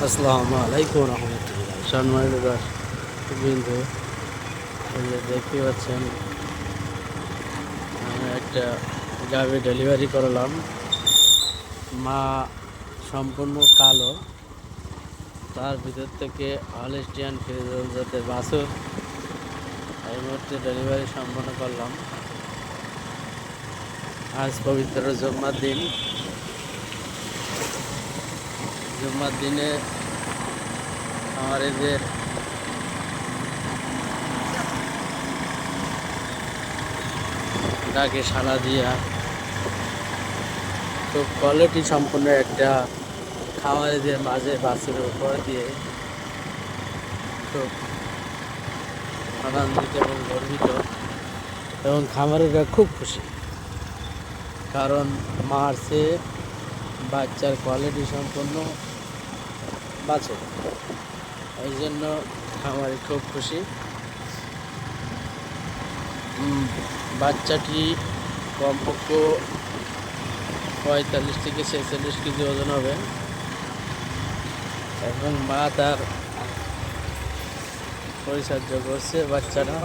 আসসালামু আলাইকুম রহমতুল্লাহ। সম্মানিত দর্শকবৃন্দ, এই যে দেখতে পাচ্ছেন আমি একটা গাভি ডেলিভারি করলাম। মা সম্পূর্ণ কালো, তার ভিতর থেকে হলিস্টিয়ান ফ্রিজিয়ান জাতের বাছুর এই মুহূর্তে ডেলিভারি সম্পন্ন করলাম। আজ পবিত্র জুম্মার দিন। জুম্মার দিনে আমার এই যে ডাকে সাড়া দিয়া খুব কোয়ালিটি সম্পন্ন একটা খামারিদের মাঝে বাছুরের উপর দিয়ে খুব আনন্দিত এবং গর্বিত, এবং খামারিরা খুব খুশি, কারণ মার চেয়ে বাচ্চার কোয়ালিটি সম্পন্ন বাছুর, এই জন্য খামারি খুব খুশি। বাচ্চাটি কমপক্ষে 45 থেকে 46 কেজি ওজন হবে, এবং মা তার পরিচর্যা করছে বাচ্চাটা।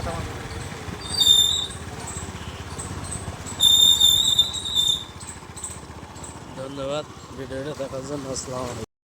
ধন্যবাদ ভিডিওটা দেখার জন্য। আসসালামু আলাইকুম।